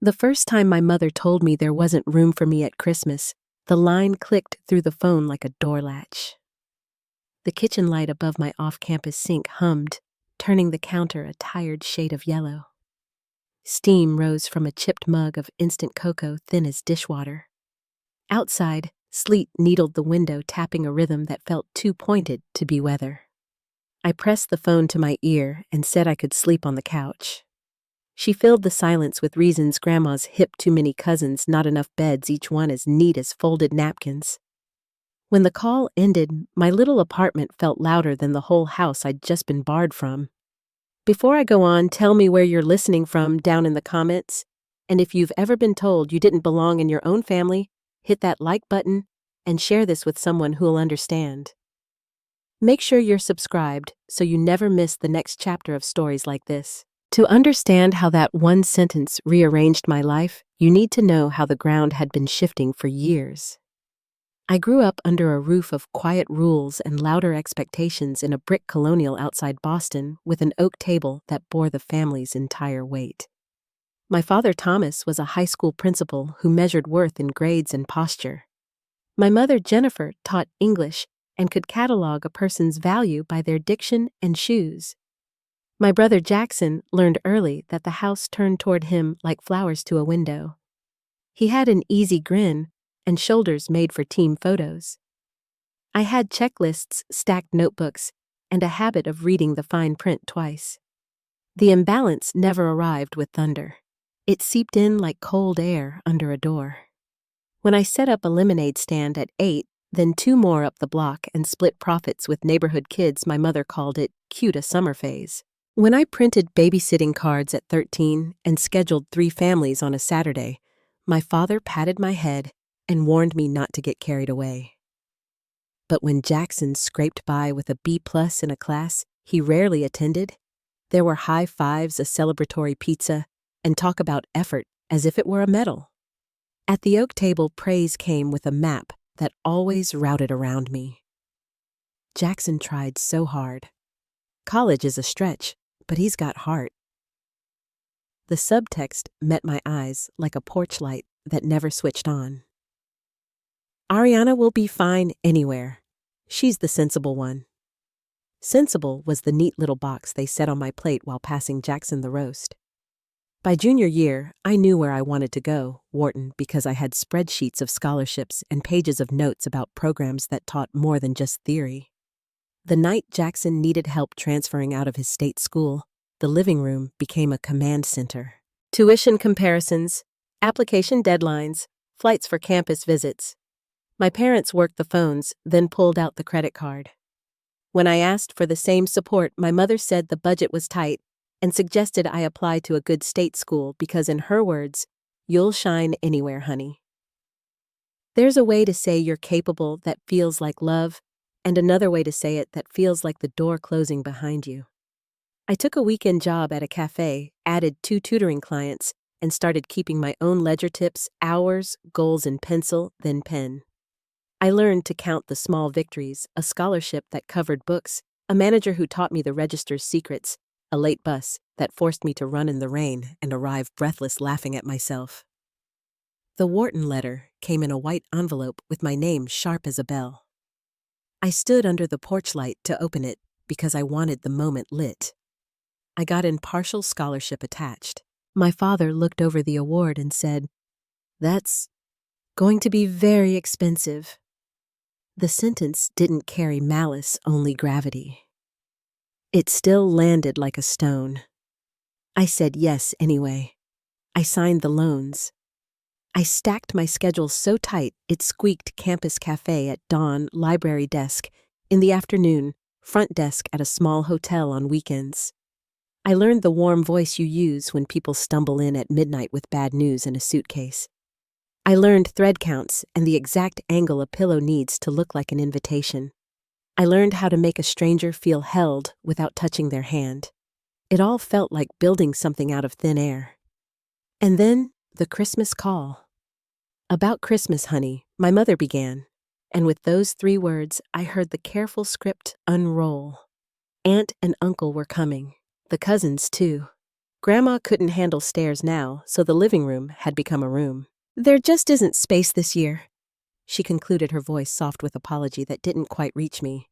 The first time my mother told me there wasn't room for me at Christmas, the line clicked through the phone like a door latch. The kitchen light above my off-campus sink hummed, turning the counter a tired shade of yellow. Steam rose from a chipped mug of instant cocoa thin as dishwater. Outside, sleet needled the window, tapping a rhythm that felt too pointed to be weather. I pressed the phone to my ear and said I could sleep on the couch. She filled the silence with reasons: Grandma's hip, too many cousins, not enough beds, each one as neat as folded napkins. When the call ended, my little apartment felt louder than the whole house I'd just been barred from. Before I go on, tell me where you're listening from down in the comments. And if you've ever been told you didn't belong in your own family, hit that like button and share this with someone who'll understand. Make sure you're subscribed so you never miss the next chapter of stories like this. To understand how that one sentence rearranged my life, you need to know how the ground had been shifting for years. I grew up under a roof of quiet rules and louder expectations in a brick colonial outside Boston with an oak table that bore the family's entire weight. My father, Thomas, was a high school principal who measured worth in grades and posture. My mother, Jennifer, taught English and could catalog a person's value by their diction and shoes. My brother Jackson learned early that the house turned toward him like flowers to a window. He had an easy grin and shoulders made for team photos. I had checklists, stacked notebooks, and a habit of reading the fine print twice. The imbalance never arrived with thunder. It seeped in like cold air under a door. When I set up a lemonade stand at 8, then 2 more up the block, and split profits with neighborhood kids, my mother called it cute a summer phase. When I printed babysitting cards at 13 and scheduled 3 families on a Saturday, my father patted my head and warned me not to get carried away. But when Jackson scraped by with a B+ in a class he rarely attended, there were high fives, a celebratory pizza, and talk about effort as if it were a medal. At the oak table, praise came with a map that always routed around me. Jackson tried so hard. College is a stretch, but he's got heart. The subtext met my eyes like a porch light that never switched on. Ariana will be fine anywhere. She's the sensible one. Sensible was the neat little box they set on my plate while passing Jackson the roast. By junior year, I knew where I wanted to go, Wharton, because I had spreadsheets of scholarships and pages of notes about programs that taught more than just theory. The night Jackson needed help transferring out of his state school, the living room became a command center. Tuition comparisons, application deadlines, flights for campus visits. My parents worked the phones, then pulled out the credit card. When I asked for the same support, my mother said the budget was tight and suggested I apply to a good state school because, in her words, you'll shine anywhere, honey. There's a way to say you're capable that feels like love, and another way to say it that feels like the door closing behind you. I took a weekend job at a cafe, added 2 tutoring clients, and started keeping my own ledger tips, hours, goals in pencil, then pen. I learned to count the small victories, a scholarship that covered books, a manager who taught me the register's secrets, a late bus that forced me to run in the rain and arrive breathless, laughing at myself. The Wharton letter came in a white envelope with my name sharp as a bell. I stood under the porch light to open it because I wanted the moment lit. I got in partial scholarship attached. My father looked over the award and said, "That's going to be very expensive." The sentence didn't carry malice, only gravity. It still landed like a stone. I said yes anyway. I signed the loans. I stacked my schedule so tight it squeaked campus cafe at dawn, library desk, in the afternoon, front desk at a small hotel on weekends. I learned the warm voice you use when people stumble in at midnight with bad news in a suitcase. I learned thread counts and the exact angle a pillow needs to look like an invitation. I learned how to make a stranger feel held without touching their hand. It all felt like building something out of thin air. And then the Christmas call. "About Christmas, honey," my mother began, and with those 3 words I heard the careful script unroll. Aunt and uncle were coming, the cousins too. Grandma couldn't handle stairs now, so the living room had become a room. There just isn't space this year, she concluded, her voice soft with apology that didn't quite reach me.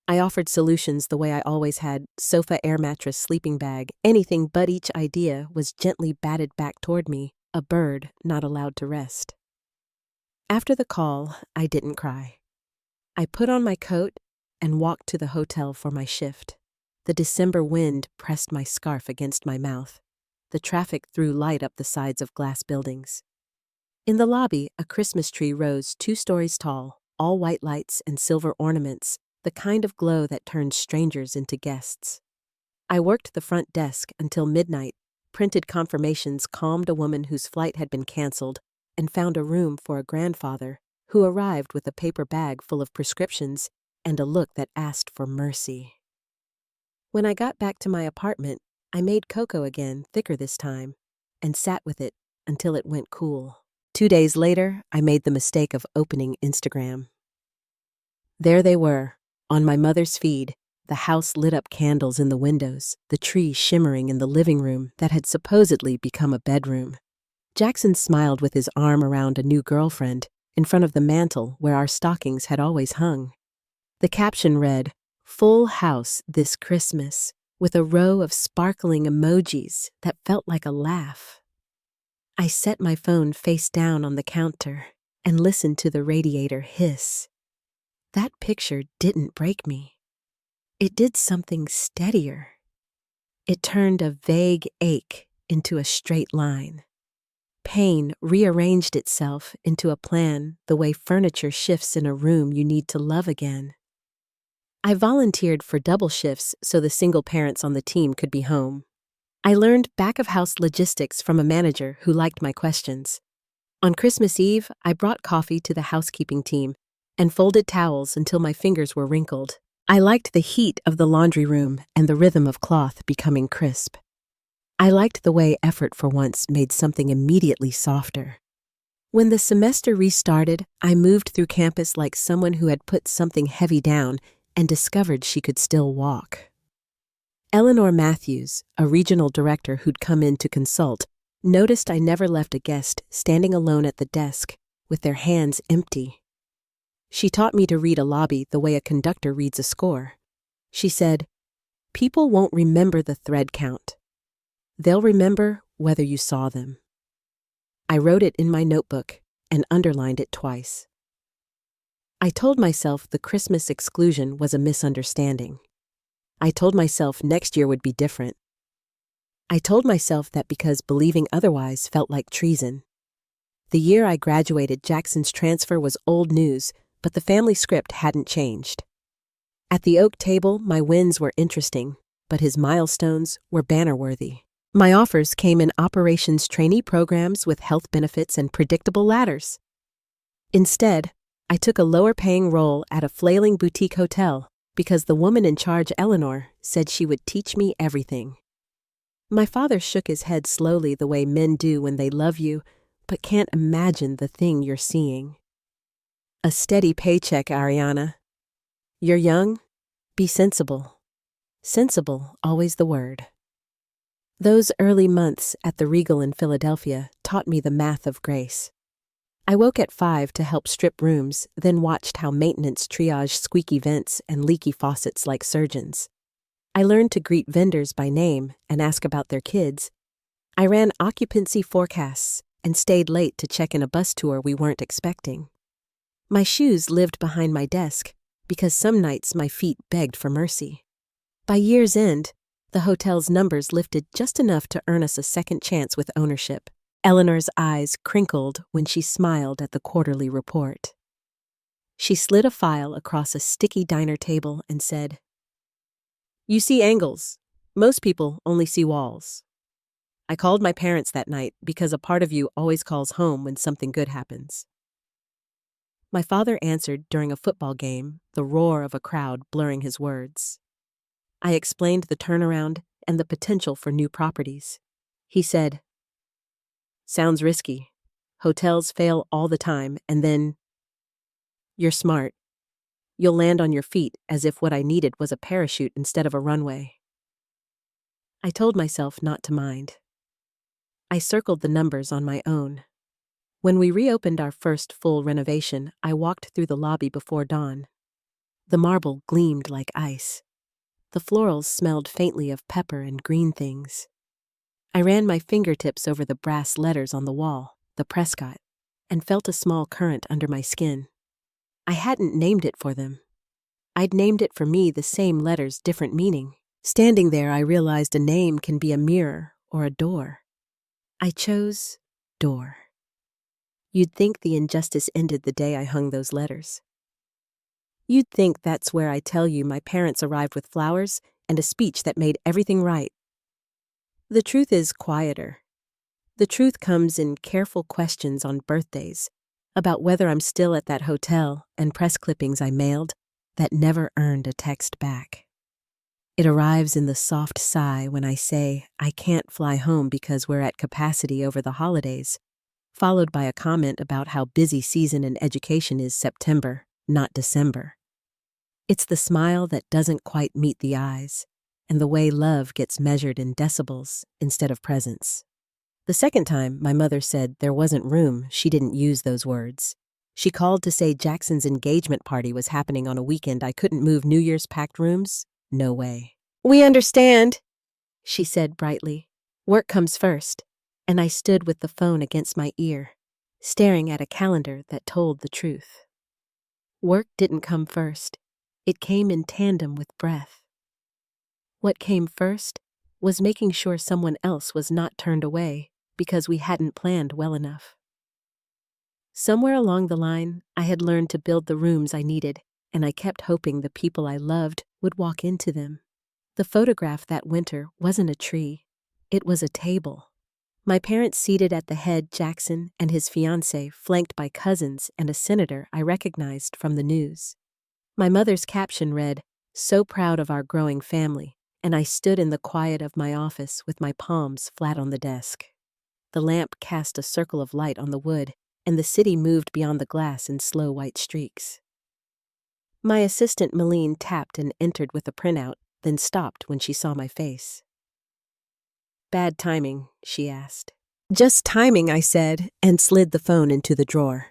I offered solutions the way I always had: sofa, air mattress, sleeping bag, anything, but each idea was gently batted back toward me, a bird not allowed to rest. After the call, I didn't cry. I put on my coat and walked to the hotel for my shift. The December wind pressed my scarf against my mouth. The traffic threw light up the sides of glass buildings. In the lobby, a Christmas tree rose 2 stories tall, all white lights and silver ornaments, the kind of glow that turned strangers into guests. I worked the front desk until midnight, printed confirmations, calmed a woman whose flight had been canceled, and found a room for a grandfather who arrived with a paper bag full of prescriptions and a look that asked for mercy. When I got back to my apartment, I made cocoa again, thicker this time, and sat with it until it went cool. 2 days later, I made the mistake of opening Instagram. There they were, on my mother's feed, the house lit up, candles in the windows, the tree shimmering in the living room that had supposedly become a bedroom. Jackson smiled with his arm around a new girlfriend in front of the mantel where our stockings had always hung. The caption read, "Full house this Christmas," with a row of sparkling emojis that felt like a laugh. I set my phone face down on the counter and listened to the radiator hiss. That picture didn't break me. It did something steadier. It turned a vague ache into a straight line. Pain rearranged itself into a plan, the way furniture shifts in a room you need to love again. I volunteered for double shifts so the single parents on the team could be home. I learned back-of-house logistics from a manager who liked my questions. On Christmas Eve, I brought coffee to the housekeeping team and folded towels until my fingers were wrinkled. I liked the heat of the laundry room and the rhythm of cloth becoming crisp. I liked the way effort for once made something immediately softer. When the semester restarted, I moved through campus like someone who had put something heavy down and discovered she could still walk. Eleanor Matthews, a regional director who'd come in to consult, noticed I never left a guest standing alone at the desk with their hands empty. She taught me to read a lobby the way a conductor reads a score. She said, "People won't remember the thread count. They'll remember whether you saw them." I wrote it in my notebook and underlined it twice. I told myself the Christmas exclusion was a misunderstanding. I told myself next year would be different. I told myself that because believing otherwise felt like treason. The year I graduated, Jackson's transfer was old news, but the family script hadn't changed. At the oak table, my wins were interesting, but his milestones were banner-worthy. My offers came in operations trainee programs with health benefits and predictable ladders. Instead, I took a lower-paying role at a flailing boutique hotel because the woman in charge, Eleanor, said she would teach me everything. My father shook his head slowly, the way men do when they love you, but can't imagine the thing you're seeing. "A steady paycheck, Ariana. You're young. Be sensible." Sensible, always the word. Those early months at the Regal in Philadelphia taught me the math of grace. I woke at 5 to help strip rooms, then watched how maintenance triaged squeaky vents and leaky faucets like surgeons. I learned to greet vendors by name and ask about their kids. I ran occupancy forecasts and stayed late to check in a bus tour we weren't expecting. My shoes lived behind my desk because some nights my feet begged for mercy. By year's end, the hotel's numbers lifted just enough to earn us a second chance with ownership. Eleanor's eyes crinkled when she smiled at the quarterly report. She slid a file across a sticky diner table and said, "You see angles. Most people only see walls. I called my parents that night because a part of you always calls home when something good happens." My father answered during a football game, the roar of a crowd blurring his words. I explained the turnaround and the potential for new properties. He said, "Sounds risky. Hotels fail all the time, and then you're smart. You'll land on your feet as if what I needed was a parachute instead of a runway." I told myself not to mind. I circled the numbers on my own. When we reopened our first full renovation, I walked through the lobby before dawn. The marble gleamed like ice. The florals smelled faintly of pepper and green things. I ran my fingertips over the brass letters on the wall, the Prescott, and felt a small current under my skin. I hadn't named it for them. I'd named it for me, the same letters, different meaning. Standing there, I realized a name can be a mirror or a door. I chose door. You'd think the injustice ended the day I hung those letters. You'd think that's where I tell you my parents arrived with flowers and a speech that made everything right. The truth is quieter. The truth comes in careful questions on birthdays about whether I'm still at that hotel and press clippings I mailed that never earned a text back. It arrives in the soft sigh when I say I can't fly home because we're at capacity over the holidays, followed by a comment about how busy season in education is September, not December. It's the smile that doesn't quite meet the eyes, and the way love gets measured in decibels instead of presents. The second time my mother said there wasn't room, she didn't use those words. She called to say Jackson's engagement party was happening on a weekend I couldn't move New Year's packed rooms. No way. "We understand," she said brightly. "Work comes first." And I stood with the phone against my ear, staring at a calendar that told the truth. Work didn't come first. It came in tandem with breath. What came first was making sure someone else was not turned away because we hadn't planned well enough. Somewhere along the line, I had learned to build the rooms I needed, and I kept hoping the people I loved would walk into them. The photograph that winter wasn't a tree. It was a table. My parents seated at the head, Jackson and his fiancée, flanked by cousins and a senator I recognized from the news. My mother's caption read, "So proud of our growing family," and I stood in the quiet of my office with my palms flat on the desk. The lamp cast a circle of light on the wood, and the city moved beyond the glass in slow white streaks. My assistant Malene tapped and entered with a printout, then stopped when she saw my face. "Bad timing," she asked. "Just timing," I said, and slid the phone into the drawer.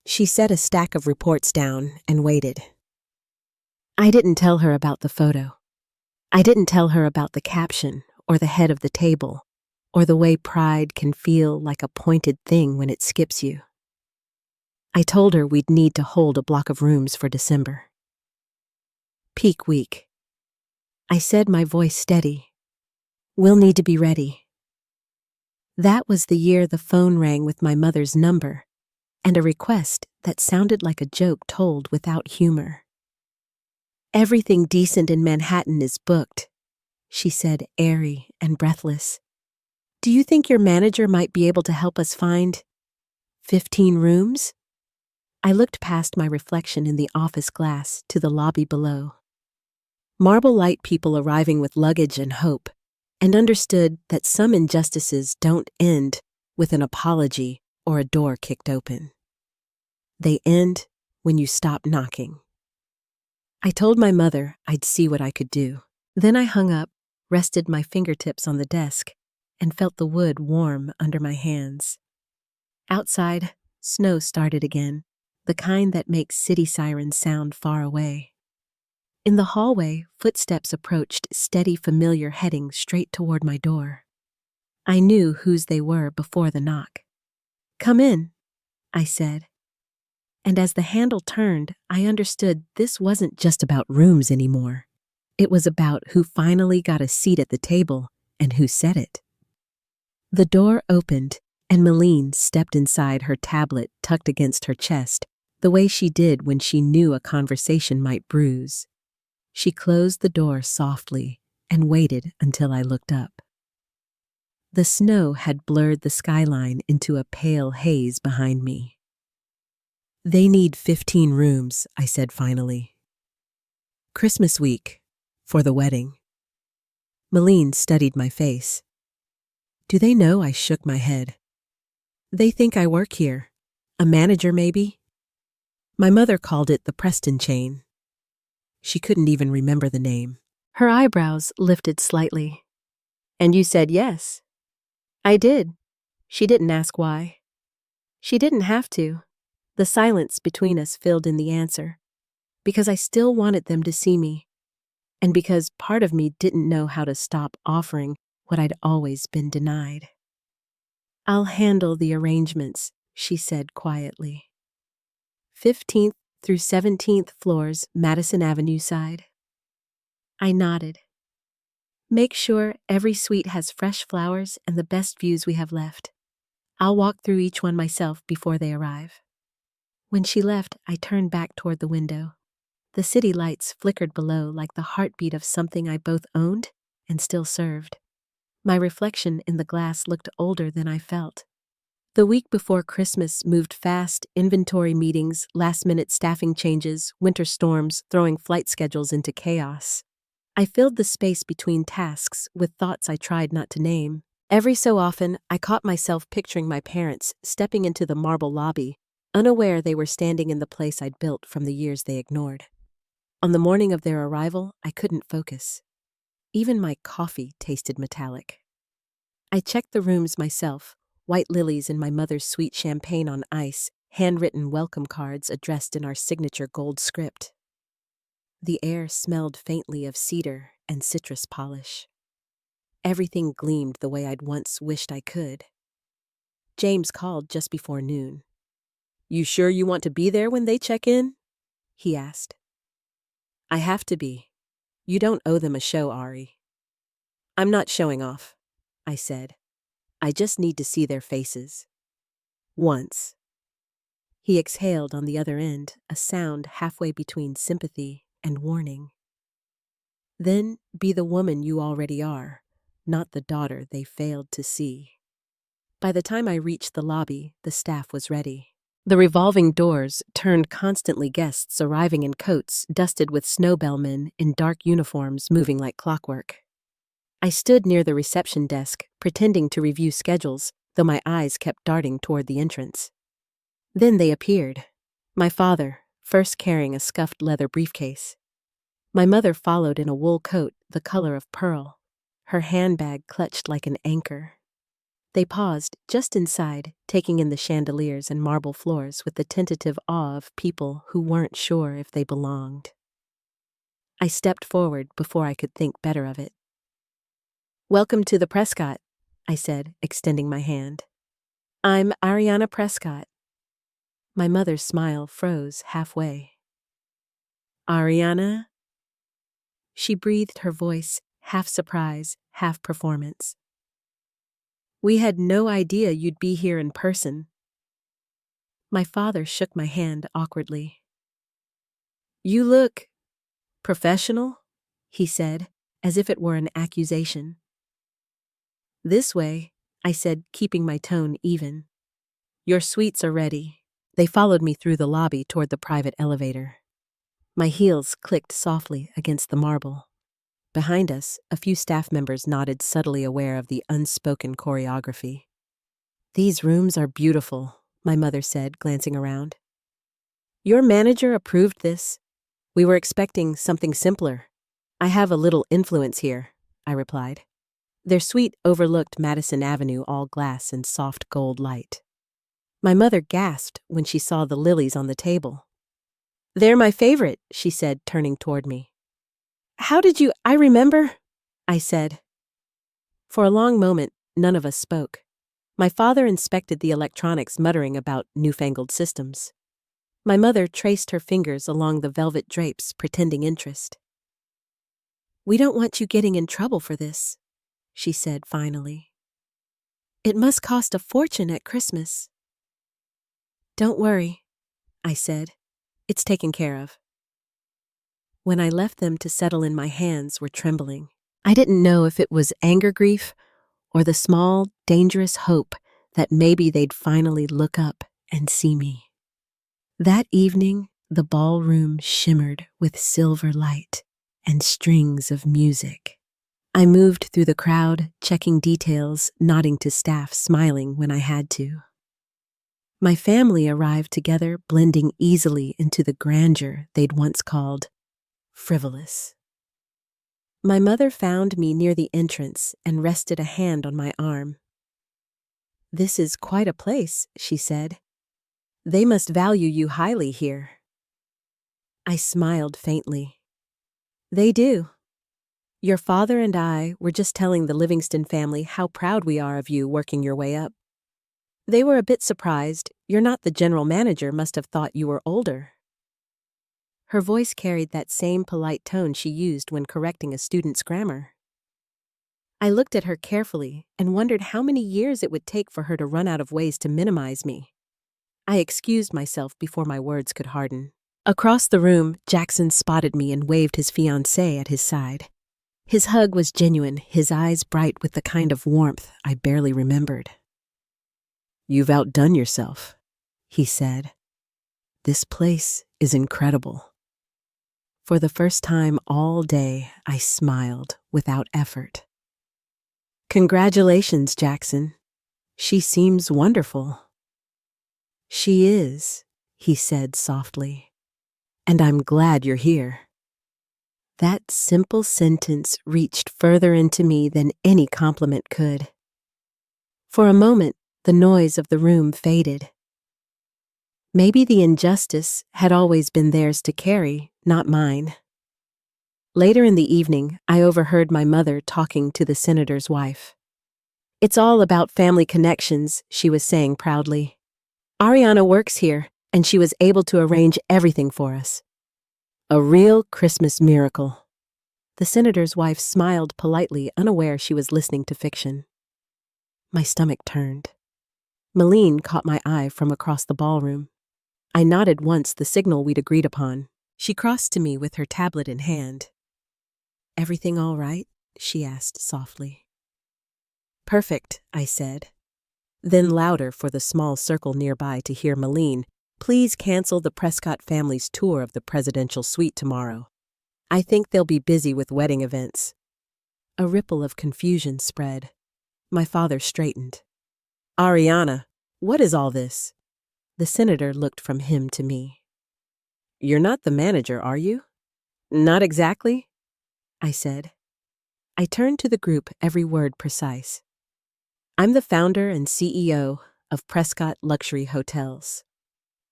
She set a stack of reports down and waited. I didn't tell her about the photo. I didn't tell her about the caption, or the head of the table, or the way pride can feel like a pointed thing when it skips you. I told her we'd need to hold a block of rooms for December. Peak week. I said, my voice steady. "We'll need to be ready." That was the year the phone rang with my mother's number and a request that sounded like a joke told without humor. "Everything decent in Manhattan is booked," she said, airy and breathless. "Do you think your manager might be able to help us find 15 rooms?" I looked past my reflection in the office glass to the lobby below. Marble light people arriving with luggage and hope, and understood that some injustices don't end with an apology or a door kicked open. They end when you stop knocking. I told my mother I'd see what I could do. Then I hung up, rested my fingertips on the desk, and felt the wood warm under my hands. Outside, snow started again, the kind that makes city sirens sound far away. In the hallway, footsteps approached, steady, familiar, heading straight toward my door. I knew whose they were before the knock. "Come in," I said. And as the handle turned, I understood this wasn't just about rooms anymore. It was about who finally got a seat at the table and who said it. The door opened, and Malene stepped inside, her tablet tucked against her chest, the way she did when she knew a conversation might bruise. She closed the door softly and waited until I looked up. The snow had blurred the skyline into a pale haze behind me. "They need 15 rooms," I said finally. "Christmas week, for the wedding." Malene studied my face. "Do they know?" I shook my head. "They think I work here. A manager, maybe?" My mother called it the Preston chain. She couldn't even remember the name. Her eyebrows lifted slightly. And you said yes. I did. She didn't ask why. She didn't have to. The silence between us filled in the answer. Because I still wanted them to see me. And because part of me didn't know how to stop offering what I'd always been denied. I'll handle the arrangements, she said quietly. 15th through 17th floors, Madison Avenue side. I nodded. Make sure every suite has fresh flowers and the best views we have left. I'll walk through each one myself before they arrive. When she left, I turned back toward the window. The city lights flickered below like the heartbeat of something I both owned and still served. My reflection in the glass looked older than I felt. The week before Christmas moved fast, inventory meetings, last-minute staffing changes, winter storms, throwing flight schedules into chaos. I filled the space between tasks with thoughts I tried not to name. Every so often, I caught myself picturing my parents stepping into the marble lobby, unaware they were standing in the place I'd built from the years they ignored. On the morning of their arrival, I couldn't focus. Even my coffee tasted metallic. I checked the rooms myself, white lilies in my mother's sweet champagne on ice, handwritten welcome cards addressed in our signature gold script. The air smelled faintly of cedar and citrus polish. Everything gleamed the way I'd once wished I could. James called just before noon. You sure you want to be there when they check in? He asked. I have to be. You don't owe them a show, Ari. I'm not showing off, I said. I just need to see their faces. Once. He exhaled on the other end, a sound halfway between sympathy and warning. Then be the woman you already are, not the daughter they failed to see. By the time I reached the lobby, the staff was ready. The revolving doors turned constantly guests arriving in coats dusted with snow bellmen in dark uniforms moving like clockwork. I stood near the reception desk, pretending to review schedules, though my eyes kept darting toward the entrance. Then they appeared. My father, first carrying a scuffed leather briefcase. My mother followed in a wool coat the color of pearl, her handbag clutched like an anchor. They paused just inside, taking in the chandeliers and marble floors with the tentative awe of people who weren't sure if they belonged. I stepped forward before I could think better of it. Welcome to the Prescott, I said, extending my hand. I'm Ariana Prescott. My mother's smile froze halfway. Ariana? She breathed, her voice half surprise, half performance. We had no idea you'd be here in person. My father shook my hand awkwardly. You look professional, he said, as if it were an accusation. This way, I said, keeping my tone even. Your suites are ready. They followed me through the lobby toward the private elevator. My heels clicked softly against the marble. Behind us, a few staff members nodded, subtly aware of the unspoken choreography. These rooms are beautiful, my mother said, glancing around. Your manager approved this. We were expecting something simpler. I have a little influence here, I replied. Their suite overlooked Madison Avenue, all glass and soft gold light. My mother gasped when she saw the lilies on the table. They're my favorite, she said, turning toward me. How did you— I remember, I said. For a long moment, none of us spoke. My father inspected the electronics, muttering about newfangled systems. My mother traced her fingers along the velvet drapes, pretending interest. We don't want you getting in trouble for this, she said finally. It must cost a fortune at Christmas. Don't worry, I said. It's taken care of. When I left them to settle in, my hands were trembling. I didn't know if it was anger grief or the small, dangerous hope that maybe they'd finally look up and see me. That evening, the ballroom shimmered with silver light and strings of music. I moved through the crowd, checking details, nodding to staff, smiling when I had to. My family arrived together, blending easily into the grandeur they'd once called frivolous. My mother found me near the entrance and rested a hand on my arm. "This is quite a place," she said. "They must value you highly here." I smiled faintly. "They do. Your father and I were just telling the Livingston family how proud we are of you working your way up. They were a bit surprised. You're not the general manager, must have thought you were older." Her voice carried that same polite tone she used when correcting a student's grammar. I looked at her carefully and wondered how many years it would take for her to run out of ways to minimize me. I excused myself before my words could harden. Across the room, Jackson spotted me and waved his fiancée at his side. His hug was genuine, his eyes bright with the kind of warmth I barely remembered. "You've outdone yourself," he said. "This place is incredible." For the first time all day, I smiled without effort. "Congratulations, Jackson. She seems wonderful." "She is," he said softly. "And I'm glad you're here." That simple sentence reached further into me than any compliment could. For a moment, the noise of the room faded. Maybe the injustice had always been theirs to carry, not mine. Later in the evening, I overheard my mother talking to the senator's wife. "It's all about family connections," she was saying proudly. "Ariana works here, and she was able to arrange everything for us. A real Christmas miracle." The senator's wife smiled politely, unaware she was listening to fiction. My stomach turned. Malene caught my eye from across the ballroom. I nodded once, the signal we'd agreed upon. She crossed to me with her tablet in hand. "Everything all right?" she asked softly. "Perfect," I said. Then louder for the small circle nearby to hear Malene, "Please cancel the Prescott family's tour of the presidential suite tomorrow. I think they'll be busy with wedding events." A ripple of confusion spread. My father straightened. "Ariana, what is all this?" The senator looked from him to me. "You're not the manager, are you?" "Not exactly," I said. I turned to the group, every word precise. "I'm the founder and CEO of Prescott Luxury Hotels.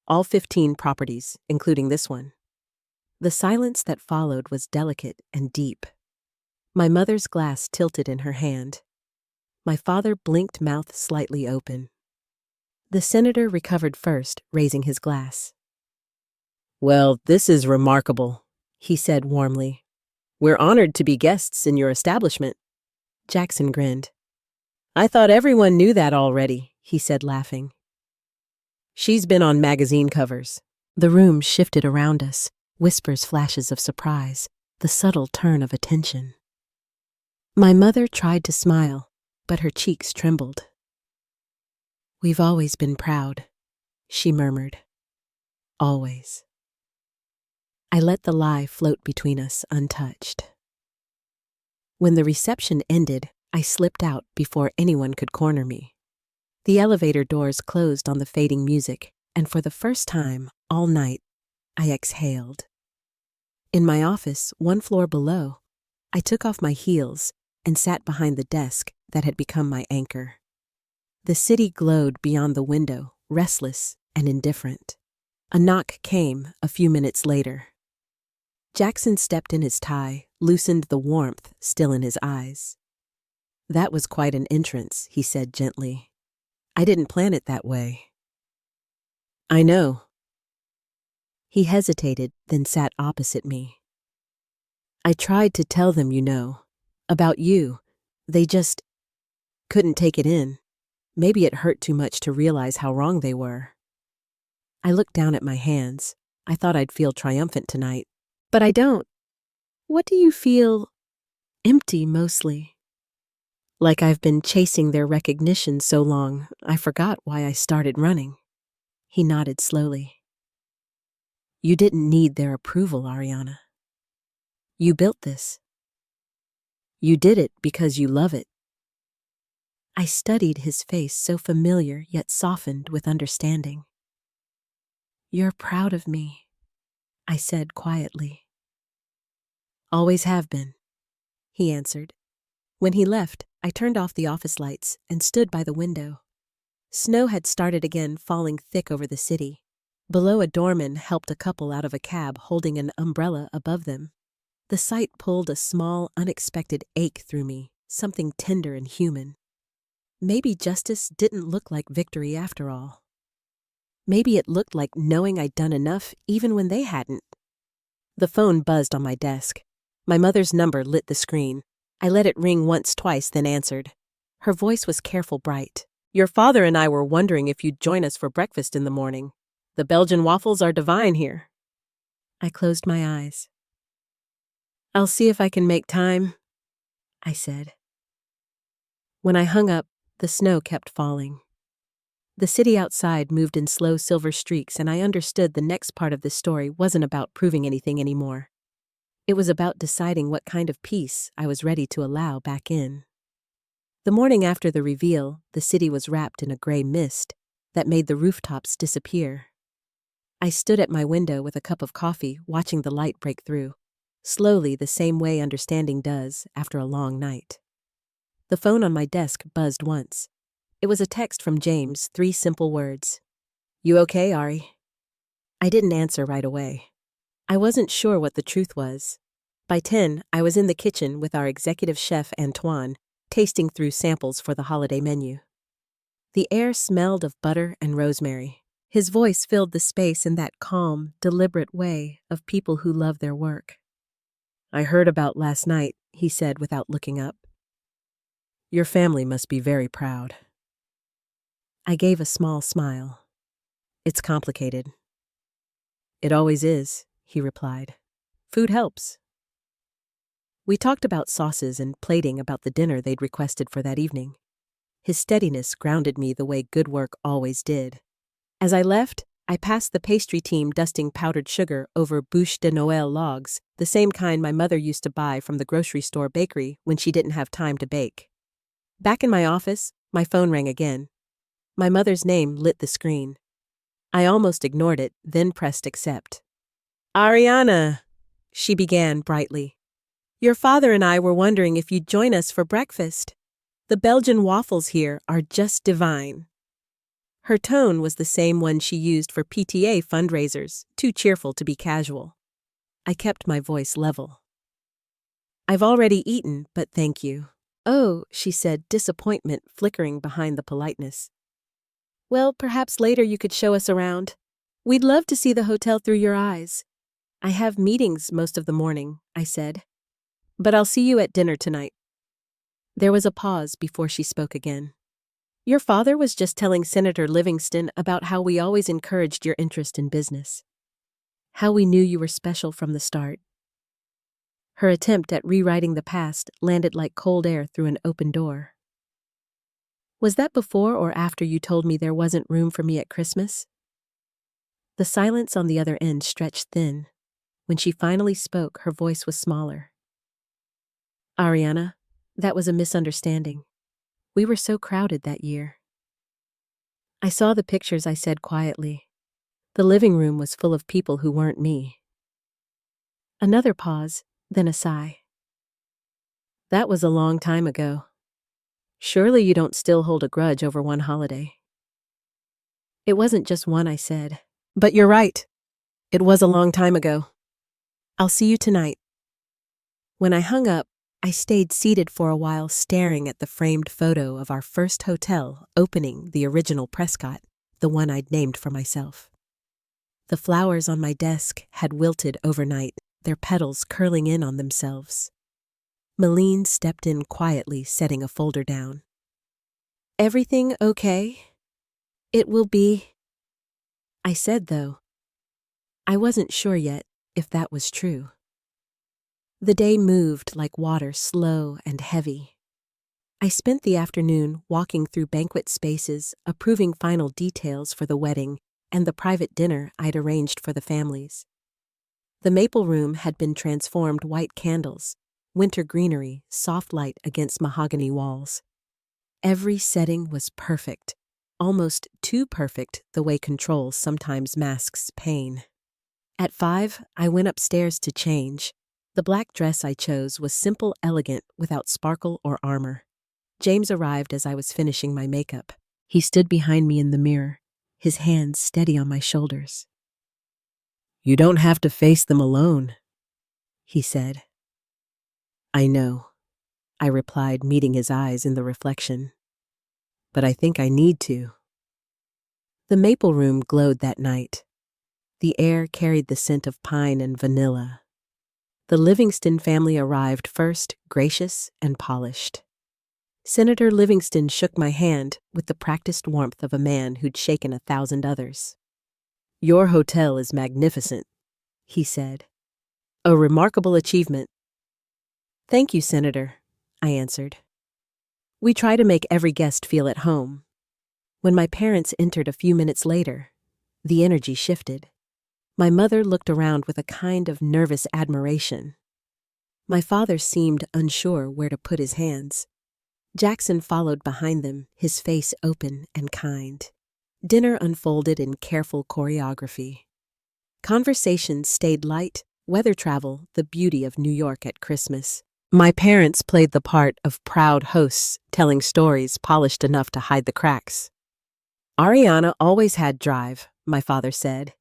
All 15 properties, including this one." The silence that followed was delicate and deep. My mother's glass tilted in her hand. My father blinked, mouth slightly open. The senator recovered first, raising his glass. "Well, this is remarkable," he said warmly. "We're honored to be guests in your establishment." Jackson grinned. "I thought everyone knew that already," he said, laughing. "She's been on magazine covers." The room shifted around us, whispers, flashes of surprise, the subtle turn of attention. My mother tried to smile, but her cheeks trembled. "We've always been proud," she murmured. "Always." I let the lie float between us untouched. When the reception ended, I slipped out before anyone could corner me. The elevator doors closed on the fading music, and for the first time all night, I exhaled. In my office, 1 floor below, I took off my heels and sat behind the desk that had become my anchor. The city glowed beyond the window, restless and indifferent. A knock came a few minutes later. Jackson stepped in his tie, loosened the warmth still in his eyes. "That was quite an entrance," he said gently. "I didn't plan it that way." "I know." He hesitated, then sat opposite me. "I tried to tell them, about you. They just couldn't take it in. Maybe it hurt too much to realize how wrong they were." I looked down at my hands. I thought I'd feel triumphant tonight. But I don't. "What do you feel?" "Empty, mostly. Like I've been chasing their recognition so long, I forgot why I started running." He nodded slowly. "You didn't need their approval, Ariana. You built this. You did it because you love it." I studied his face, so familiar yet softened with understanding. "You're proud of me," I said quietly. "Always have been." he answered. When he left, I turned off the office lights and stood by the window. Snow had started again, falling thick over the city. Below, a doorman helped a couple out of a cab holding an umbrella above them. The sight pulled a small, unexpected ache through me, something tender and human. Maybe justice didn't look like victory after all. Maybe it looked like knowing I'd done enough even when they hadn't. The phone buzzed on my desk. My mother's number lit the screen. I let it ring once, twice, then answered. Her voice was careful, bright. "Your father and I were wondering if you'd join us for breakfast in the morning. The Belgian waffles are divine here." I closed my eyes. "I'll see if I can make time," I said. When I hung up, the snow kept falling. The city outside moved in slow silver streaks, and I understood the next part of the story wasn't about proving anything anymore. It was about deciding what kind of peace I was ready to allow back in. The morning after the reveal, the city was wrapped in a gray mist that made the rooftops disappear. I stood at my window with a cup of coffee, watching the light break through, slowly, the same way understanding does after a long night. The phone on my desk buzzed once. It was a text from James, 3 simple words. "You okay, Ari?" I didn't answer right away. I wasn't sure what the truth was. By 10, I was in the kitchen with our executive chef, Antoine, tasting through samples for the holiday menu. The air smelled of butter and rosemary. His voice filled the space in that calm, deliberate way of people who love their work. "I heard about last night," he said without looking up. "Your family must be very proud." I gave a small smile. "It's complicated." "It always is," he replied. "Food helps." We talked about sauces and plating, about the dinner they'd requested for that evening. His steadiness grounded me the way good work always did. As I left, I passed the pastry team dusting powdered sugar over bûche de Noël logs, the same kind my mother used to buy from the grocery store bakery when she didn't have time to bake. Back in my office, my phone rang again. My mother's name lit the screen. I almost ignored it, then pressed accept. "Ariana," she began brightly. "Your father and I were wondering if you'd join us for breakfast. The Belgian waffles here are just divine." Her tone was the same one she used for PTA fundraisers, too cheerful to be casual. I kept my voice level. "I've already eaten, but thank you." "Oh," she said, disappointment flickering behind the politeness. "Well, perhaps later you could show us around. We'd love to see the hotel through your eyes." "I have meetings most of the morning," I said. "But I'll see you at dinner tonight." There was a pause before she spoke again. "Your father was just telling Senator Livingston about how we always encouraged your interest in business. How we knew you were special from the start." Her attempt at rewriting the past landed like cold air through an open door. "Was that before or after you told me there wasn't room for me at Christmas?" The silence on the other end stretched thin. When she finally spoke, her voice was smaller. "Ariana, that was a misunderstanding. We were so crowded that year." "I saw the pictures," I said quietly. "The living room was full of people who weren't me." Another pause, then a sigh. "That was a long time ago. Surely you don't still hold a grudge over one holiday." "It wasn't just one," I said. "But you're right. It was a long time ago. I'll see you tonight." When I hung up, I stayed seated for a while, staring at the framed photo of our first hotel opening, the original Prescott, the one I'd named for myself. The flowers on my desk had wilted overnight, their petals curling in on themselves. Malene stepped in quietly, setting a folder down. "Everything okay? It will be," I said, though I wasn't sure yet if that was true. The day moved like water, slow and heavy. I spent the afternoon walking through banquet spaces, approving final details for the wedding and the private dinner I'd arranged for the families. The maple room had been transformed, white candles, winter greenery, soft light against mahogany walls. Every setting was perfect, almost too perfect, the way control sometimes masks pain. At 5, I went upstairs to change. The black dress I chose was simple, elegant, without sparkle or armor. James arrived as I was finishing my makeup. He stood behind me in the mirror, his hands steady on my shoulders. "You don't have to face them alone," he said. "I know," I replied, meeting his eyes in the reflection. "But I think I need to." The maple room glowed that night. The air carried the scent of pine and vanilla. The Livingston family arrived first, gracious and polished. Senator Livingston shook my hand with the practiced warmth of a man who'd shaken 1,000 others. "Your hotel is magnificent," he said. "A remarkable achievement." "Thank you, Senator," I answered. We try to make every guest feel at home. When my parents entered a few minutes later, the energy shifted. My mother looked around with a kind of nervous admiration. My father seemed unsure where to put his hands. Jackson followed behind them, his face open and kind. Dinner unfolded in careful choreography. Conversation stayed light, weather travel, the beauty of New York at Christmas. My parents played the part of proud hosts, telling stories polished enough to hide the cracks. "Ariana always had drive," my father said.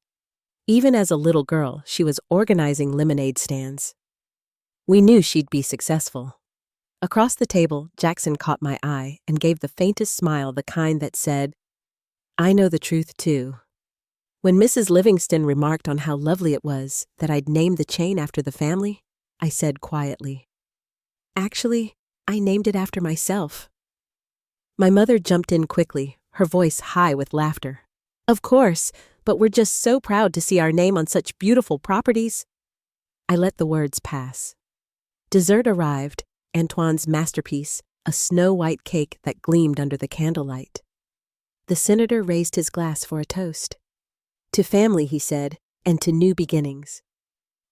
Even as a little girl, she was organizing lemonade stands. We knew she'd be successful. Across the table, Jackson caught my eye and gave the faintest smile, the kind that said, "I know the truth too." When Mrs. Livingston remarked on how lovely it was that I'd named the chain after the family, I said quietly, "Actually, I named it after myself." My mother jumped in quickly, her voice high with laughter. "Of course, but we're just so proud to see our name on such beautiful properties." I let the words pass. Dessert arrived, Antoine's masterpiece, a snow-white cake that gleamed under the candlelight. The senator raised his glass for a toast. "To family," he said, "and to new beginnings."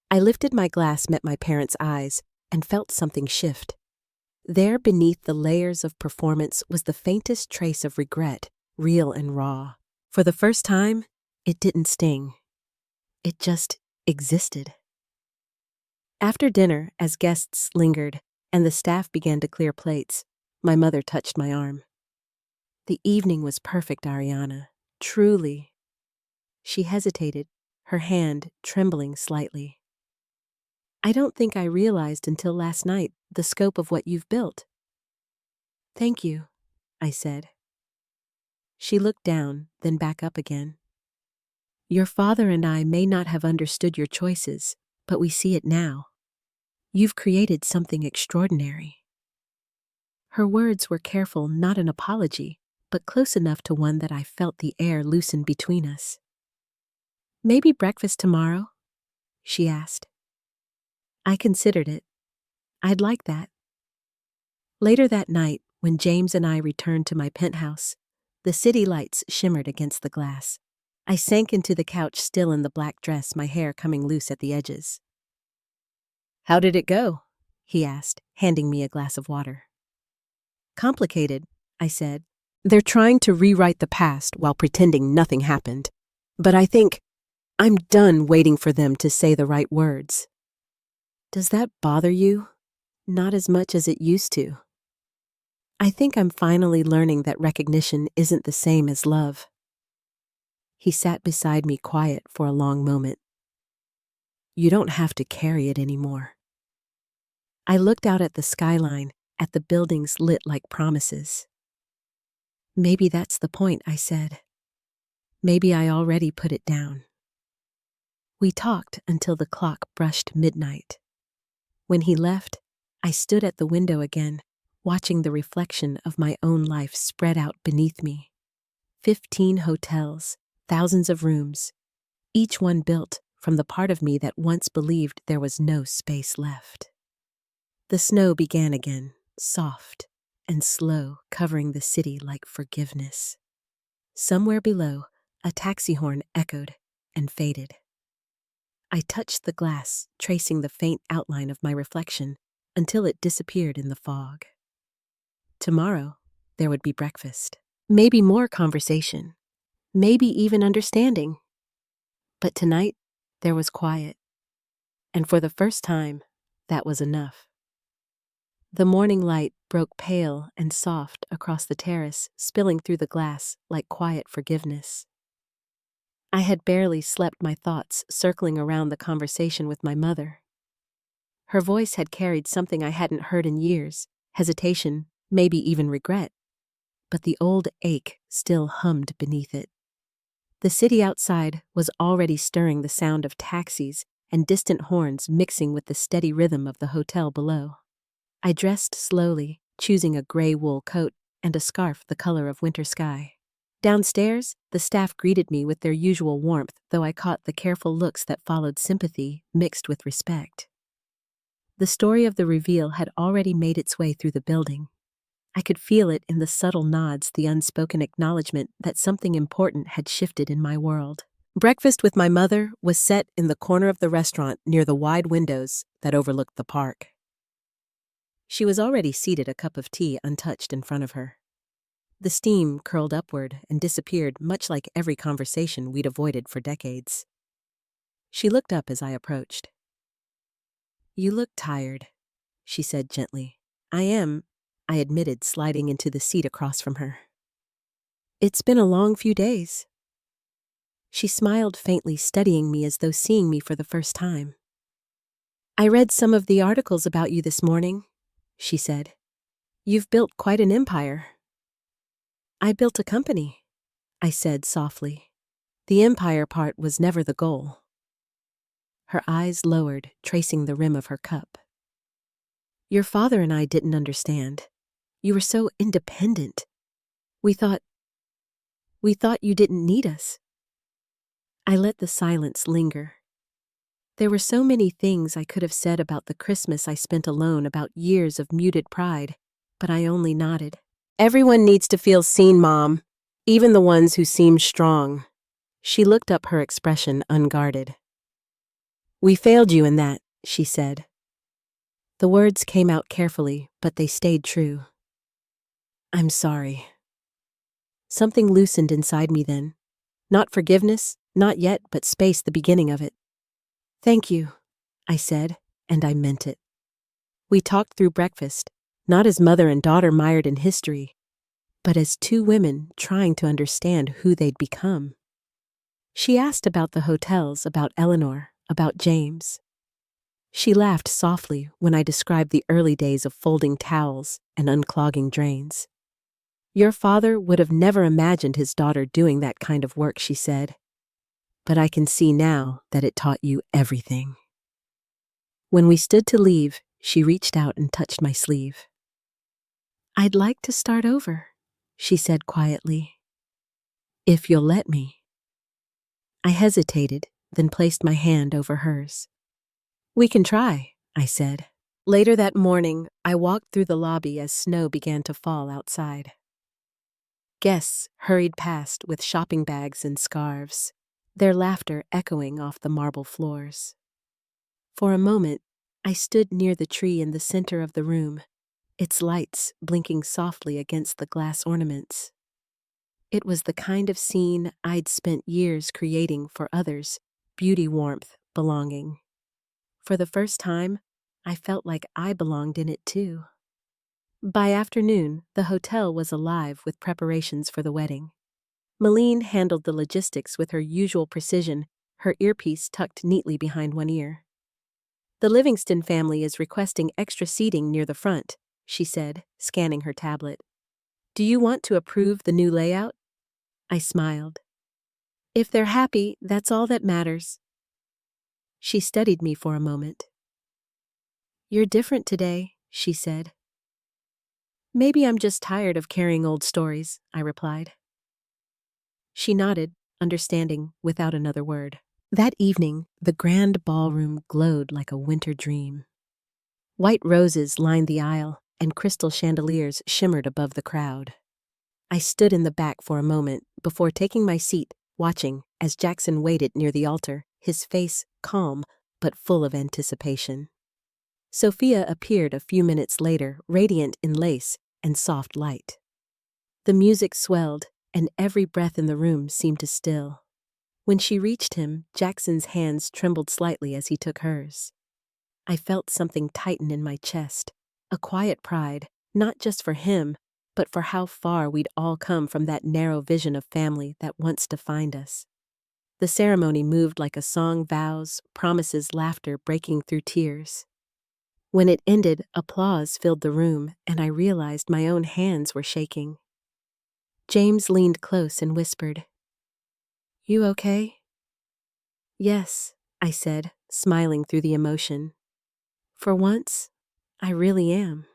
I lifted my glass, met my parents' eyes, and felt something shift. There, beneath the layers of performance, was the faintest trace of regret, real and raw. For the first time, it didn't sting. It just existed. After dinner, as guests lingered and the staff began to clear plates, my mother touched my arm. "The evening was perfect, Ariana. Truly." She hesitated, her hand trembling slightly. "I don't think I realized until last night the scope of what you've built." "Thank you," I said. She looked down, then back up again. "Your father and I may not have understood your choices, but we see it now. You've created something extraordinary." Her words were careful, not an apology, but close enough to one that I felt the air loosen between us. "Maybe breakfast tomorrow?" she asked. I considered it. I'd like that. Later that night, when James and I returned to my penthouse, the city lights shimmered against the glass. I sank into the couch, still in the black dress, my hair coming loose at the edges. "How did it go?" he asked, handing me a glass of water. "Complicated," I said. "They're trying to rewrite the past while pretending nothing happened. But I think I'm done waiting for them to say the right words." "Does that bother you?" "Not as much as it used to. I think I'm finally learning that recognition isn't the same as love." He sat beside me, quiet for a long moment. "You don't have to carry it anymore." I looked out at the skyline, at the buildings lit like promises. "Maybe that's the point," I said. "Maybe I already put it down." We talked until the clock brushed midnight. When he left, I stood at the window again, watching the reflection of my own life spread out beneath me. 15 hotels, thousands of rooms, each one built from the part of me that once believed there was no space left. The snow began again, soft and slow, covering the city like forgiveness. Somewhere below, a taxi horn echoed and faded. I touched the glass, tracing the faint outline of my reflection until it disappeared in the fog. Tomorrow, there would be breakfast. Maybe more conversation. Maybe even understanding. But tonight, there was quiet. And for the first time, that was enough. The morning light broke pale and soft across the terrace, spilling through the glass like quiet forgiveness. I had barely slept, my thoughts circling around the conversation with my mother. Her voice had carried something I hadn't heard in years, hesitation, maybe even regret. But the old ache still hummed beneath it. The city outside was already stirring, the sound of taxis and distant horns mixing with the steady rhythm of the hotel below. I dressed slowly, choosing a gray wool coat and a scarf the color of winter sky. Downstairs, the staff greeted me with their usual warmth, though I caught the careful looks that followed sympathy mixed with respect. The story of the reveal had already made its way through the building. I could feel it in the subtle nods, the unspoken acknowledgement that something important had shifted in my world. Breakfast with my mother was set in the corner of the restaurant near the wide windows that overlooked the park. She was already seated, a cup of tea untouched in front of her. The steam curled upward and disappeared, much like every conversation we'd avoided for decades. She looked up as I approached. "You look tired," she said gently. "I am," I admitted, sliding into the seat across from her. "It's been a long few days." She smiled faintly, studying me as though seeing me for the first time. "I read some of the articles about you this morning," she said. "You've built quite an empire." "I built a company," I said softly. The empire part was never the goal. Her eyes lowered, tracing the rim of her cup. "Your father and I didn't understand. You were so independent. We thought you didn't need us." I let the silence linger. There were so many things I could have said about the Christmas I spent alone, about years of muted pride, but I only nodded. "Everyone needs to feel seen, Mom, even the ones who seem strong." She looked up, her expression unguarded. "We failed you in that," she said. The words came out carefully, but they stayed true. "I'm sorry." Something loosened inside me then. Not forgiveness, not yet, but space, the beginning of it. "Thank you," I said, and I meant it. We talked through breakfast, not as mother and daughter mired in history, but as two women trying to understand who they'd become. She asked about the hotels, about Eleanor, about James. She laughed softly when I described the early days of folding towels and unclogging drains. "Your father would have never imagined his daughter doing that kind of work," she said. "But I can see now that it taught you everything." When we stood to leave, she reached out and touched my sleeve. "I'd like to start over," she said quietly. "If you'll let me." I hesitated, then placed my hand over hers. "We can try," I said. Later that morning, I walked through the lobby as snow began to fall outside. Guests hurried past with shopping bags and scarves, their laughter echoing off the marble floors. For a moment, I stood near the tree in the center of the room, its lights blinking softly against the glass ornaments. It was the kind of scene I'd spent years creating for others: beauty, warmth, belonging. For the first time, I felt like I belonged in it too. By afternoon, the hotel was alive with preparations for the wedding. Malene handled the logistics with her usual precision, her earpiece tucked neatly behind one ear. "The Livingston family is requesting extra seating near the front," she said, scanning her tablet. "Do you want to approve the new layout?" I smiled. "If they're happy, that's all that matters." She studied me for a moment. "You're different today," she said. "Maybe I'm just tired of carrying old stories," I replied. She nodded, understanding, without another word. That evening, the grand ballroom glowed like a winter dream. White roses lined the aisle, and crystal chandeliers shimmered above the crowd. I stood in the back for a moment before taking my seat, watching as Jackson waited near the altar, his face calm but full of anticipation. Sophia appeared a few minutes later, radiant in lace and soft light. The music swelled, and every breath in the room seemed to still. When she reached him, Jackson's hands trembled slightly as he took hers. I felt something tighten in my chest, a quiet pride, not just for him, but for how far we'd all come from that narrow vision of family that once defined us. The ceremony moved like a song, vows, promises, laughter breaking through tears. When it ended, applause filled the room, and I realized my own hands were shaking. James leaned close and whispered, "You okay?" "Yes," I said, smiling through the emotion. "For once, I really am."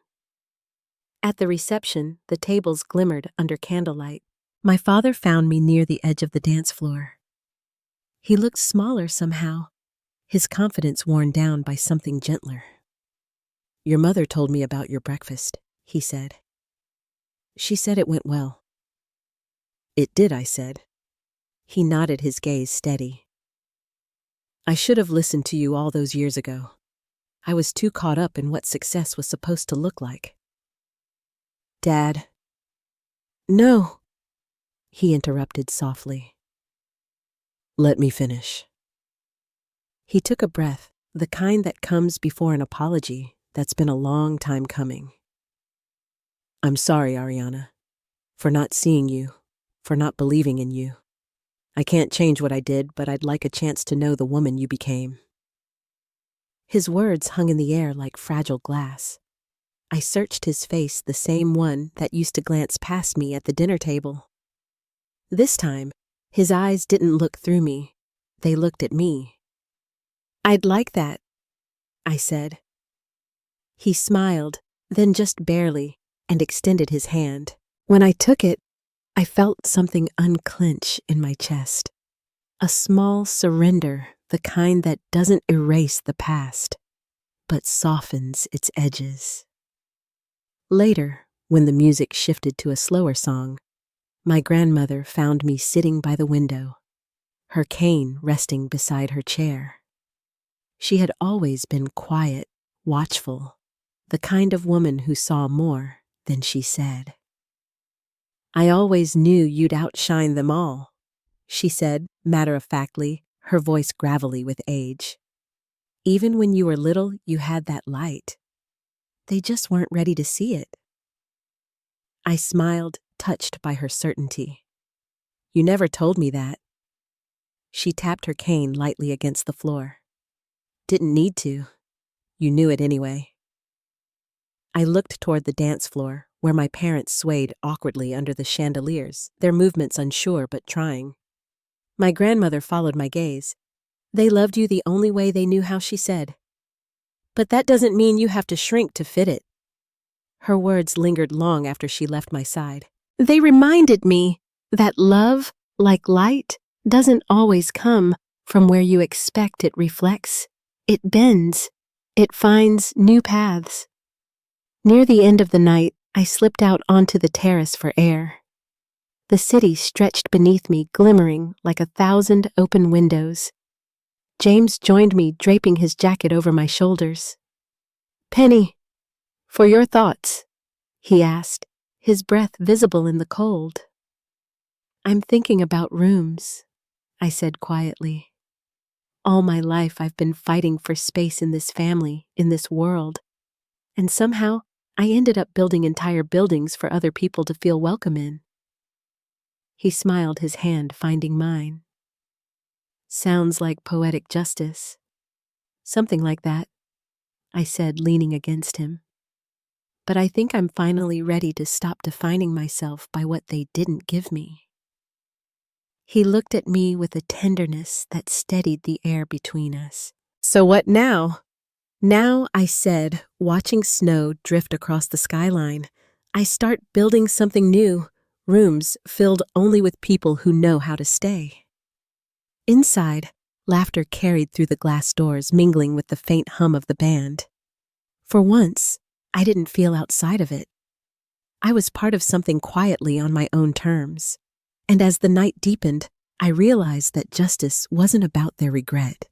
At the reception, the tables glimmered under candlelight. My father found me near the edge of the dance floor. He looked smaller somehow, his confidence worn down by something gentler. "Your mother told me about your breakfast," he said. "She said it went well." "It did," I said. He nodded, his gaze steady. "I should have listened to you all those years ago. I was too caught up in what success was supposed to look like." "Dad." "No," he interrupted softly. "Let me finish." He took a breath, the kind that comes before an apology that's been a long time coming. "I'm sorry, Ariana, for not seeing you, for not believing in you. I can't change what I did, but I'd like a chance to know the woman you became." His words hung in the air like fragile glass. I searched his face, the same one that used to glance past me at the dinner table. This time, his eyes didn't look through me. They looked at me. "I'd like that," I said. He smiled, then just barely, and extended his hand. When I took it, I felt something unclench in my chest. A small surrender, the kind that doesn't erase the past, but softens its edges. Later, when the music shifted to a slower song, my grandmother found me sitting by the window, her cane resting beside her chair. She had always been quiet, watchful, the kind of woman who saw more than she said. "I always knew you'd outshine them all," she said, matter-of-factly, her voice gravelly with age. "Even when you were little, you had that light. They just weren't ready to see it." I smiled, touched by her certainty. "You never told me that." She tapped her cane lightly against the floor. "Didn't need to. You knew it anyway." I looked toward the dance floor, where my parents swayed awkwardly under the chandeliers, their movements unsure but trying. My grandmother followed my gaze. "They loved you the only way they knew how," she said. "But that doesn't mean you have to shrink to fit it." Her words lingered long after she left my side. They reminded me that love, like light, doesn't always come from where you expect it reflects. It bends. It finds new paths. Near the end of the night, I slipped out onto the terrace for air. The city stretched beneath me, glimmering like 1,000 open windows. James joined me, draping his jacket over my shoulders. "Penny, for your thoughts," he asked, his breath visible in the cold. "I'm thinking about rooms," I said quietly. "All my life I've been fighting for space in this family, in this world, and somehow I ended up building entire buildings for other people to feel welcome in." He smiled, his hand finding mine. "Sounds like poetic justice." "Something like that," I said, leaning against him. "But I think I'm finally ready to stop defining myself by what they didn't give me." He looked at me with a tenderness that steadied the air between us. "So what now?" "Now," I said, watching snow drift across the skyline, "I start building something new, rooms filled only with people who know how to stay." Inside, laughter carried through the glass doors, mingling with the faint hum of the band. For once, I didn't feel outside of it. I was part of something quietly on my own terms. And as the night deepened, I realized that justice wasn't about their regret.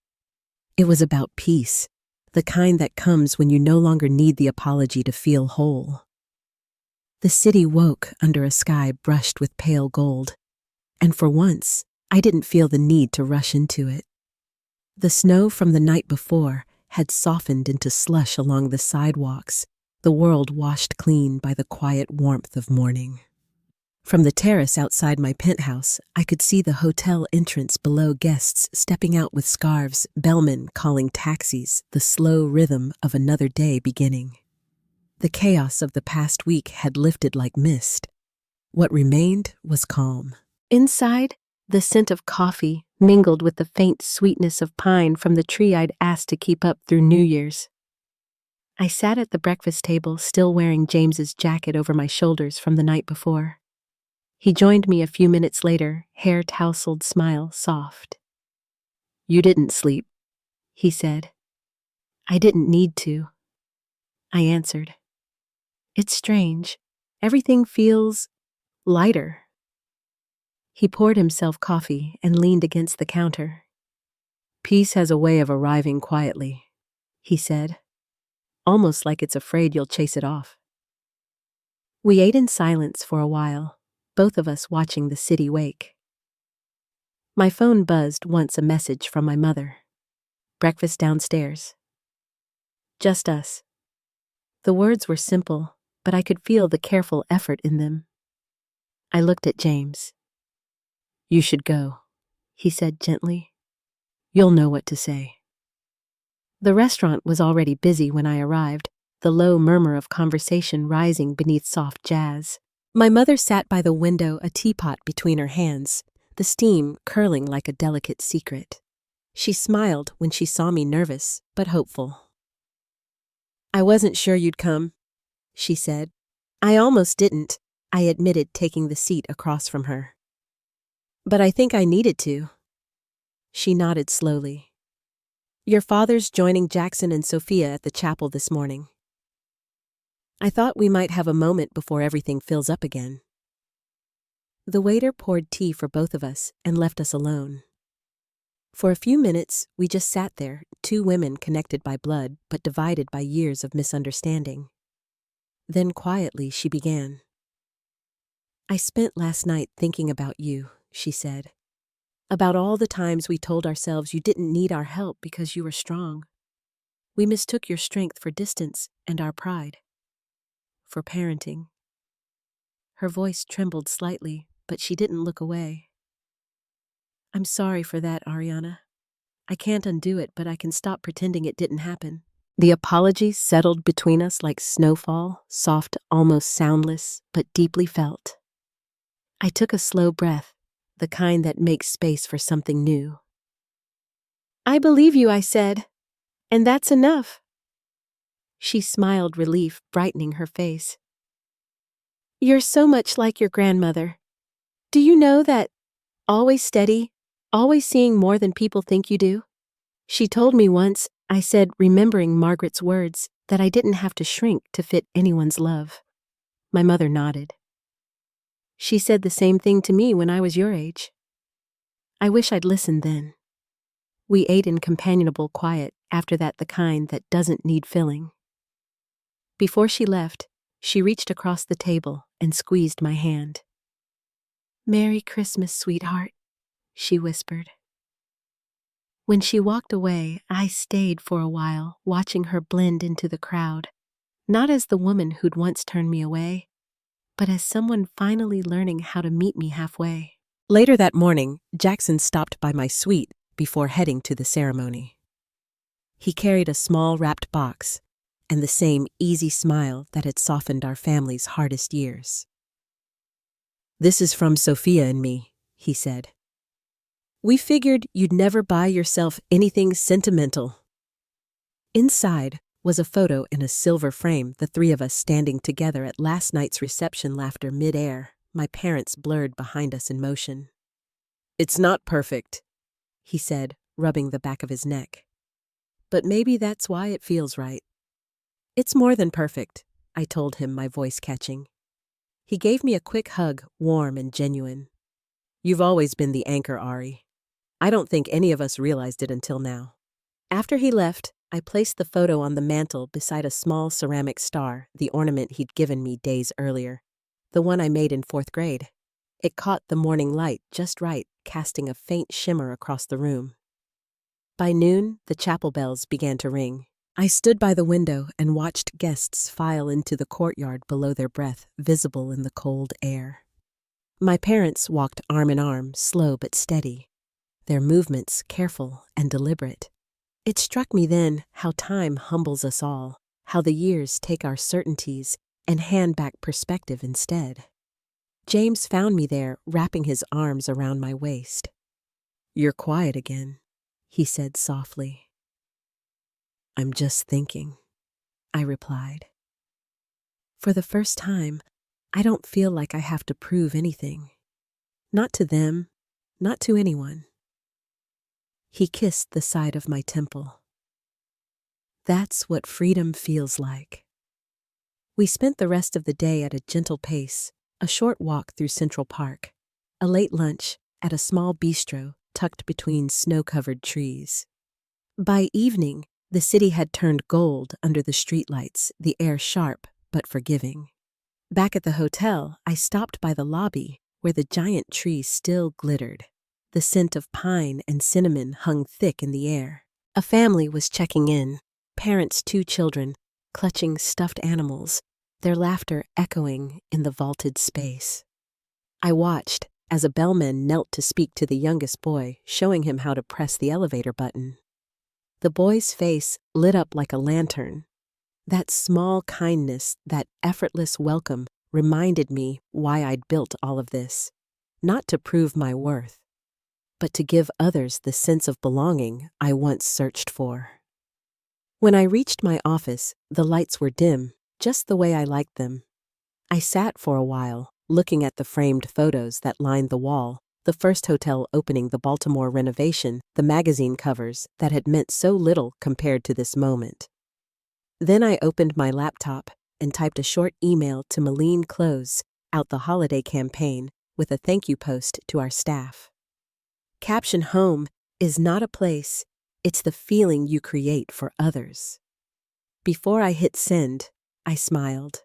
It was about peace, the kind that comes when you no longer need the apology to feel whole. The city woke under a sky brushed with pale gold, and for once, I didn't feel the need to rush into it. The snow from the night before had softened into slush along the sidewalks, the world washed clean by the quiet warmth of morning. From the terrace outside my penthouse, I could see the hotel entrance below, guests stepping out with scarves, bellmen calling taxis, the slow rhythm of another day beginning. The chaos of the past week had lifted like mist. What remained was calm. Inside, the scent of coffee mingled with the faint sweetness of pine from the tree I'd asked to keep up through New Year's. I sat at the breakfast table, still wearing James's jacket over my shoulders from the night before. He joined me a few minutes later, hair tousled, smile soft. "You didn't sleep," he said. "I didn't need to," I answered. "It's strange. Everything feels lighter." He poured himself coffee and leaned against the counter. "Peace has a way of arriving quietly," he said, "almost like it's afraid you'll chase it off." We ate in silence for a while, both of us watching the city wake. My phone buzzed once, a message from my mother. "Breakfast downstairs. Just us." The words were simple, but I could feel the careful effort in them. I looked at James. "You should go," he said gently. "You'll know what to say." The restaurant was already busy when I arrived, the low murmur of conversation rising beneath soft jazz. My mother sat by the window, a teapot between her hands, the steam curling like a delicate secret. She smiled when she saw me, nervous but hopeful. "I wasn't sure you'd come," she said. "I almost didn't," I admitted, taking the seat across from her. "But I think I needed to." She nodded slowly. "Your father's joining Jackson and Sophia at the chapel this morning. I thought we might have a moment before everything fills up again." The waiter poured tea for both of us and left us alone. For a few minutes, we just sat there, two women connected by blood but divided by years of misunderstanding. Then quietly she began. "I spent last night thinking about you," she said. "About all the times we told ourselves you didn't need our help because you were strong. We mistook your strength for distance and our pride. For parenting." Her voice trembled slightly, but she didn't look away. "I'm sorry for that, Ariana. I can't undo it, but I can stop pretending it didn't happen." The apology settled between us like snowfall, soft, almost soundless, but deeply felt. I took a slow breath, the kind that makes space for something new. "I believe you," I said, "and that's enough." She smiled, relief brightening her face. "You're so much like your grandmother. Do you know that? Always steady, always seeing more than people think you do." She told me once, I said, remembering Margaret's words, that I didn't have to shrink to fit anyone's love. My mother nodded. "She said the same thing to me when I was your age." I wish I'd listened then. We ate in companionable quiet, after that, the kind that doesn't need filling. Before she left, she reached across the table and squeezed my hand. "Merry Christmas, sweetheart," she whispered. When she walked away, I stayed for a while, watching her blend into the crowd, not as the woman who'd once turned me away, but as someone finally learning how to meet me halfway. Later that morning, Jackson stopped by my suite before heading to the ceremony. He carried a small wrapped box and the same easy smile that had softened our family's hardest years. "This is from Sophia and me," he said. "We figured you'd never buy yourself anything sentimental." Inside was a photo in a silver frame, the three of us standing together at last night's reception, laughter mid-air, my parents blurred behind us in motion. "It's not perfect," he said, rubbing the back of his neck. "But maybe that's why it feels right." "It's more than perfect," I told him, my voice catching. He gave me a quick hug, warm and genuine. "You've always been the anchor, Ari. I don't think any of us realized it until now." After he left, I placed the photo on the mantel beside a small ceramic star, the ornament he'd given me days earlier, the one I made in 4th grade. It caught the morning light just right, casting a faint shimmer across the room. By noon, the chapel bells began to ring. I stood by the window and watched guests file into the courtyard below their breath, visible in the cold air. My parents walked arm in arm, slow but steady, their movements careful and deliberate. It struck me then how time humbles us all, how the years take our certainties and hand back perspective instead. James found me there, wrapping his arms around my waist. "You're quiet again," he said softly. "I'm just thinking," I replied. For the first time, I don't feel like I have to prove anything. Not to them, not to anyone. He kissed the side of my temple. That's what freedom feels like. We spent the rest of the day at a gentle pace, a short walk through Central Park, a late lunch at a small bistro tucked between snow-covered trees. By evening, the city had turned gold under the streetlights, the air sharp but forgiving. Back at the hotel, I stopped by the lobby where the giant tree still glittered. The scent of pine and cinnamon hung thick in the air. A family was checking in, parents, 2 children, clutching stuffed animals, their laughter echoing in the vaulted space. I watched as a bellman knelt to speak to the youngest boy, showing him how to press the elevator button. The boy's face lit up like a lantern. That small kindness, that effortless welcome, reminded me why I'd built all of this. Not to prove my worth, but to give others the sense of belonging I once searched for. When I reached my office, the lights were dim, just the way I liked them. I sat for a while, looking at the framed photos that lined the wall, the first hotel opening, the Baltimore renovation, the magazine covers that had meant so little compared to this moment. Then I opened my laptop and typed a short email to Malene Close out the holiday campaign with a thank you post to our staff. Caption: home is not a place, it's the feeling you create for others. Before I hit send, I smiled.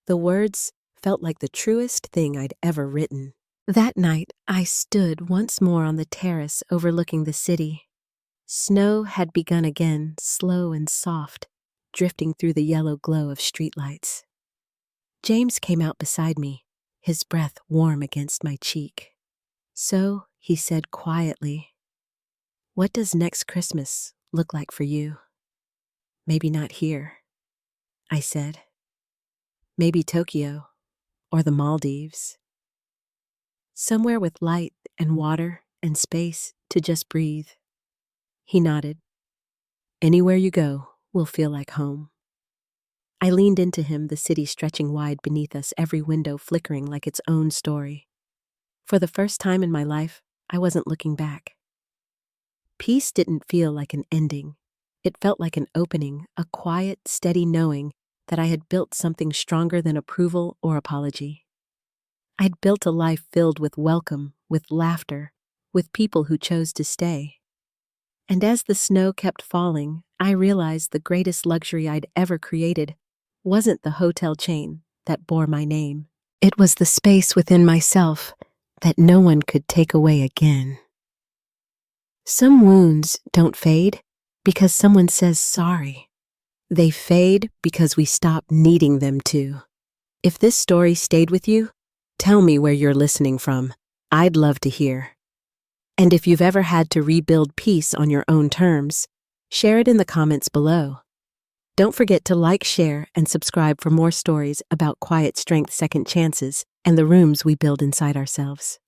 The words felt like the truest thing I'd ever written. That night, I stood once more on the terrace overlooking the city. Snow had begun again, slow and soft, drifting through the yellow glow of streetlights. James came out beside me, his breath warm against my cheek. "So," he said quietly, "what does next Christmas look like for you?" "Maybe not here," I said. "Maybe Tokyo or the Maldives. Somewhere with light and water and space to just breathe." He nodded. "Anywhere you go will feel like home." I leaned into him, the city stretching wide beneath us, every window flickering like its own story. For the first time in my life, I wasn't looking back. Peace didn't feel like an ending. It felt like an opening, a quiet, steady knowing that I had built something stronger than approval or apology. I'd built a life filled with welcome, with laughter, with people who chose to stay. And as the snow kept falling, I realized the greatest luxury I'd ever created wasn't the hotel chain that bore my name. It was the space within myself that no one could take away again. Some wounds don't fade because someone says sorry. They fade because we stop needing them to. If this story stayed with you, tell me where you're listening from. I'd love to hear. And if you've ever had to rebuild peace on your own terms, share it in the comments below. Don't forget to like, share, and subscribe for more stories about quiet strength, second chances, and the rooms we build inside ourselves.